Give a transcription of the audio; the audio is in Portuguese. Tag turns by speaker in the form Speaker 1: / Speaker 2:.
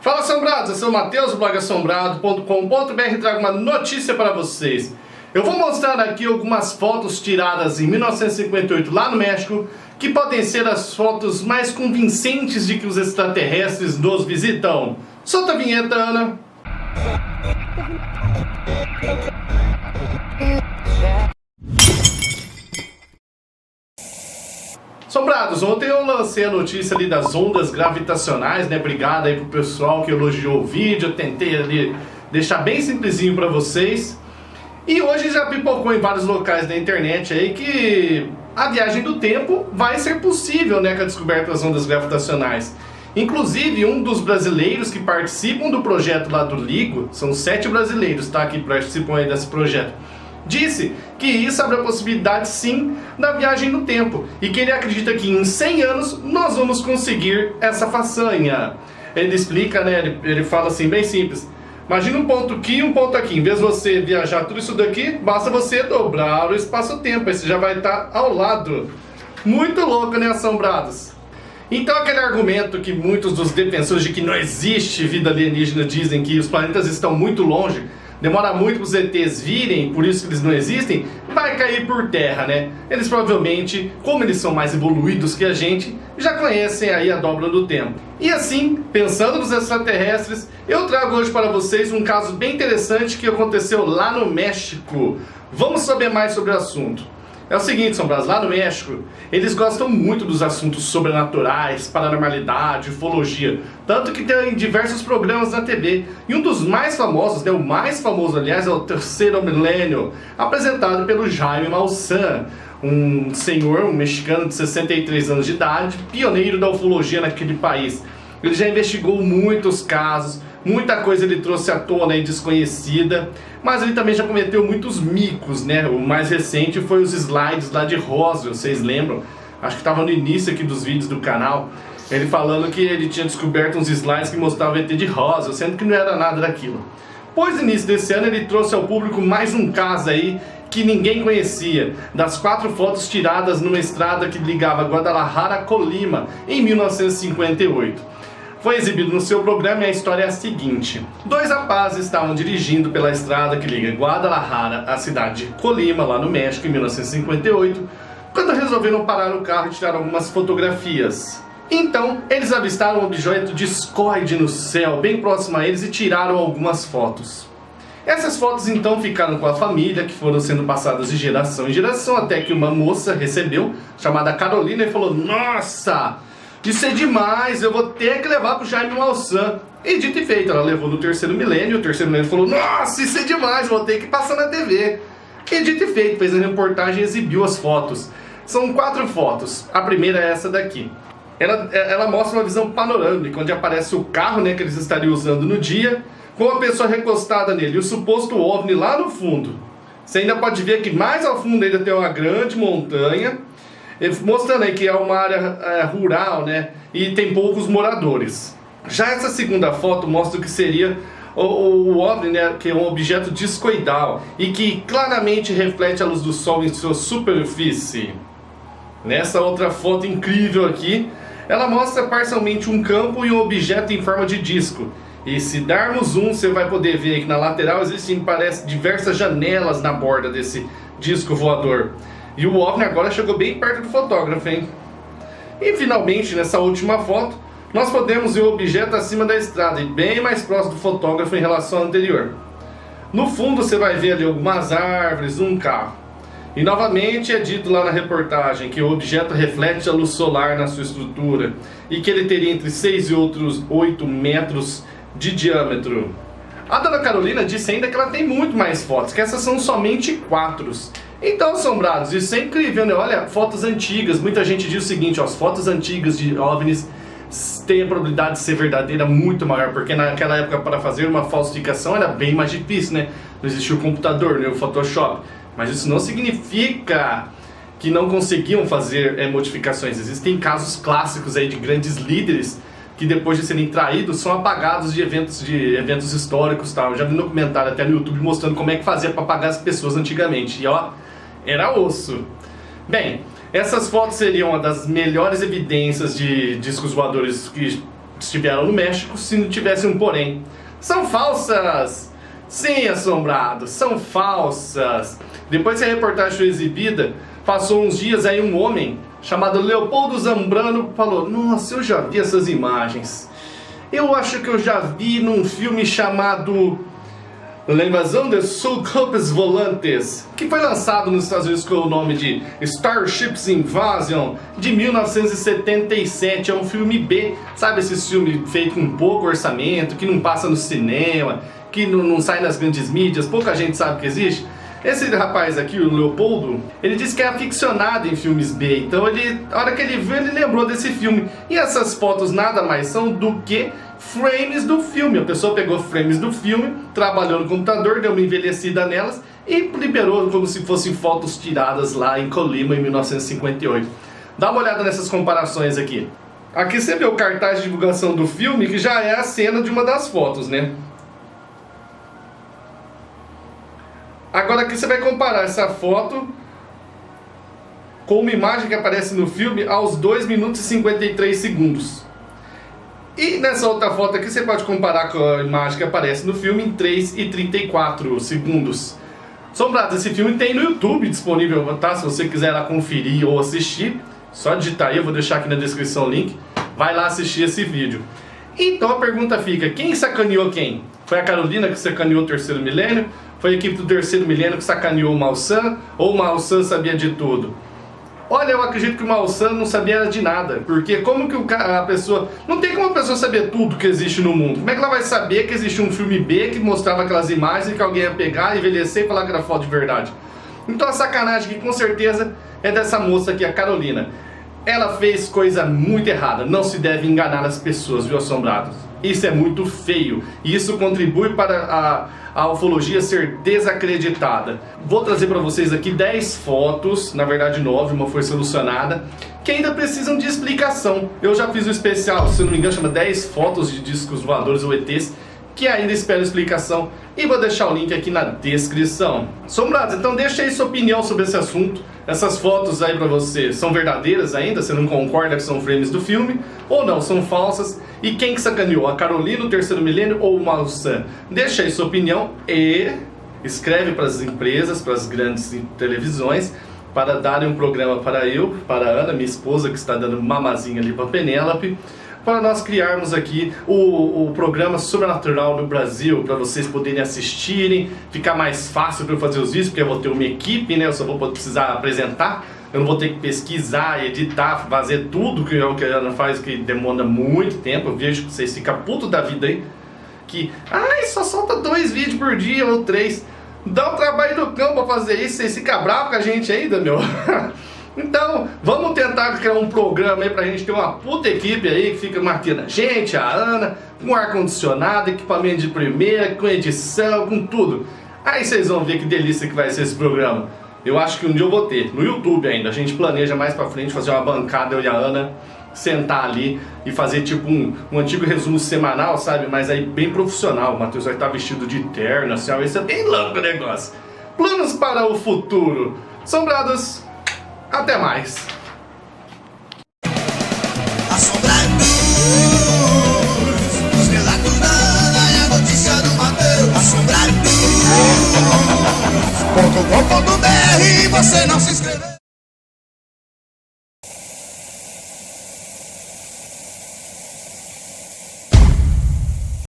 Speaker 1: Fala, assombrados, eu sou o Matheus, do blog assombrado.com.br, trago uma notícia para vocês. Eu vou mostrar aqui algumas fotos tiradas em 1958 lá no México, que podem ser as fotos mais convincentes de que os extraterrestres nos visitam. Solta a vinheta, Ana. Assombrados, ontem eu lancei a notícia ali das ondas gravitacionais, né? Obrigado aí pro pessoal que elogiou o vídeo, eu tentei ali deixar bem simplesinho pra vocês. E hoje já pipocou em vários locais da internet aí que a viagem do tempo vai ser possível, né, com a descoberta das ondas gravitacionais. Inclusive, um dos brasileiros que participam do projeto lá do LIGO, são 7 brasileiros, tá, que participam aí desse projeto, disse que isso abre a possibilidade sim da viagem no tempo e que ele acredita que em 100 anos nós vamos conseguir essa façanha. Ele explica, né, ele fala assim, bem simples: imagina um ponto aqui e um ponto aqui. Em vez de você viajar tudo isso daqui, basta você dobrar o espaço-tempo, aí você já vai estar ao lado. Muito louco, né, assombrados? Então aquele argumento que muitos dos defensores de que não existe vida alienígena dizem que os planetas estão muito longe, demora muito para os ETs virem, por isso que eles não existem, vai cair por terra, né? Eles provavelmente, como eles são mais evoluídos que a gente, já conhecem aí a dobra do tempo. E assim, pensando nos extraterrestres, eu trago hoje para vocês um caso bem interessante que aconteceu lá no México. Vamos saber mais sobre o assunto. É o seguinte, assombrados, lá no México, eles gostam muito dos assuntos sobrenaturais, paranormalidade, ufologia, tanto que tem diversos programas na TV. E um dos mais famosos, né, o mais famoso, aliás, é o Terceiro Milênio, apresentado pelo Jaime Maussan, um senhor, um mexicano de 63 anos de idade, pioneiro da ufologia naquele país. Ele já investigou muitos casos, muita coisa ele trouxe à tona aí desconhecida, mas ele também já cometeu muitos micos, né? O mais recente foi os slides lá de Roswell, vocês lembram? Acho que estava no início aqui dos vídeos do canal, ele falando que ele tinha descoberto uns slides que mostravam o ET de Roswell, sendo que não era nada daquilo. Pois no início desse ano ele trouxe ao público mais um caso aí que ninguém conhecia, das 4 fotos tiradas numa estrada que ligava Guadalajara a Colima em 1958. Foi exibido no seu programa e a história é a seguinte: 2 rapazes estavam dirigindo pela estrada que liga Guadalajara à cidade de Colima, lá no México, em 1958, quando resolveram parar o carro e tirar algumas fotografias. Então, eles avistaram um objeto discoide no céu, bem próximo a eles, e tiraram algumas fotos. Essas fotos então ficaram com a família, que foram sendo passadas de geração em geração, até que uma moça recebeu, chamada Carolina, e falou: nossa, isso é demais, eu vou ter que levar pro Jaime Maussan. E dito e feito, ela levou no Terceiro Milênio, o Terceiro Milênio falou: nossa, isso é demais, vou ter que passar na TV. E dito e feito, fez a reportagem e exibiu as fotos. São 4 fotos, a primeira é essa daqui. Ela mostra uma visão panorâmica, onde aparece o carro, né, que eles estariam usando no dia, com a pessoa recostada nele, e o suposto OVNI lá no fundo. Você ainda pode ver que mais ao fundo ainda tem uma grande montanha, mostrando aí que é uma área rural, né, e tem poucos moradores. Já essa segunda foto mostra o que seria o OVNI, né, que é um objeto discoidal e que claramente reflete a luz do sol em sua superfície. Nessa outra foto incrível aqui, ela mostra parcialmente um campo e um objeto em forma de disco. E se darmos zoom, você vai poder ver que na lateral existem, parece, diversas janelas na borda desse disco voador. E o OVNI agora chegou bem perto do fotógrafo, hein? E finalmente, nessa última foto, nós podemos ver o objeto acima da estrada e bem mais próximo do fotógrafo em relação ao anterior. No fundo você vai ver ali algumas árvores, um carro. E novamente é dito lá na reportagem que o objeto reflete a luz solar na sua estrutura e que ele teria entre 6 e outros 8 metros de diâmetro. A dona Carolina disse ainda que ela tem muito mais fotos, que essas são somente 4. Então, assombrados, isso é incrível, né? Olha, fotos antigas, muita gente diz o seguinte, ó, as fotos antigas de OVNIs têm a probabilidade de ser verdadeira muito maior, porque naquela época para fazer uma falsificação era bem mais difícil, né? Não existia o computador, né? O Photoshop. Mas isso não significa que não conseguiam fazer modificações. Existem casos clássicos aí de grandes líderes que depois de serem traídos são apagados de eventos históricos, tal. Eu já vi um documentário até no YouTube mostrando como é que fazia para apagar as pessoas antigamente. E ó, era osso. Bem, essas fotos seriam uma das melhores evidências de discos voadores que estiveram no México se não tivesse um porém. São falsas! Sim, assombrados, são falsas! Depois que a reportagem foi exibida, passou uns dias aí um homem chamado Leopoldo Zambrano falou: nossa, eu já vi essas imagens. Eu acho que eu já vi num filme chamado La Invasão de Subcorpos Volantes, que foi lançado nos Estados Unidos com o nome de Starships Invasion, de 1977. É um filme B, sabe esses filmes feitos com pouco orçamento, que não passa no cinema, que não sai nas grandes mídias, pouca gente sabe que existe? Esse rapaz aqui, o Leopoldo, ele disse que é aficionado em filmes B, então a hora que ele viu, ele lembrou desse filme. E essas fotos nada mais são do que frames do filme. A pessoa pegou frames do filme, trabalhou no computador, deu uma envelhecida nelas e liberou como se fossem fotos tiradas lá em Colima em 1958. Dá uma olhada nessas comparações aqui. Aqui você vê o cartaz de divulgação do filme, que já é a cena de uma das fotos, né? Agora aqui você vai comparar essa foto com uma imagem que aparece no filme aos 2 minutos e 53 segundos. E nessa outra foto aqui você pode comparar com a imagem que aparece no filme em 3 e 34 segundos. Assombrados, esse filme tem no YouTube disponível, tá? Se você quiser lá conferir ou assistir, só digitar aí, eu vou deixar aqui na descrição o link. Vai lá assistir esse vídeo. Então a pergunta fica, quem sacaneou quem? Foi a Carolina que sacaneou o terceiro milênio? Foi a equipe do terceiro milênio que sacaneou o Malsan? Ou o Malsan sabia de tudo? Olha, eu acredito que o Malsan não sabia de nada. Porque como que a pessoa... Não tem como a pessoa saber tudo que existe no mundo. Como é que ela vai saber que existe um filme B que mostrava aquelas imagens que alguém ia pegar, envelhecer e falar que era foto de verdade? Então a sacanagem aqui com certeza é dessa moça aqui, a Carolina. Ela fez coisa muito errada. Não se deve enganar as pessoas, viu, assombrados? Isso é muito feio. E isso contribui para a ufologia ser desacreditada. Vou trazer para vocês aqui 10 fotos, na verdade 9, uma foi solucionada, que ainda precisam de explicação. Eu já fiz um especial, se não me engano, chama 10 fotos de discos voadores ou ETs, que ainda espero explicação, e vou deixar o link aqui na descrição. Assombrados, então deixa aí sua opinião sobre esse assunto. Essas fotos aí pra você são verdadeiras ainda? Você não concorda que são frames do filme? Ou não, são falsas? E quem que sacaneou? A Carolina, o terceiro milênio ou o Malsan? Deixa aí sua opinião e escreve para as empresas, para as grandes televisões, para darem um programa para eu, para a Ana, minha esposa, que está dando mamazinha ali para a Penélope, para nós criarmos aqui o programa Sobrenatural no Brasil, para vocês poderem assistirem, ficar mais fácil para eu fazer os vídeos, porque eu vou ter uma equipe, né? Eu só vou precisar apresentar, eu não vou ter que pesquisar, editar, fazer tudo que a Ana faz, que demanda muito tempo. Eu vejo que vocês ficam putos da vida aí, que, só solta 2 vídeos por dia ou 3, dá um trabalho do cão para fazer isso, vocês ficam bravos com a gente ainda, meu? Então, vamos tentar criar um programa aí pra gente ter uma puta equipe aí que fica marcando a gente, a Ana, com ar-condicionado, equipamento de primeira, com edição, com tudo. Aí vocês vão ver que delícia que vai ser esse programa. Eu acho que um dia eu vou ter, no YouTube ainda. A gente planeja mais pra frente fazer uma bancada, eu e a Ana, sentar ali e fazer tipo um antigo resumo semanal, sabe? Mas aí bem profissional. O Matheus vai estar vestido de terno, assim, vai ser bem louco o negócio. Planos para o futuro. Assombrados, até mais.
Speaker 2: Assombrados, os relatos da Ana e a notícia do Matheus. Assombrados, .com.br, você não se inscreveu.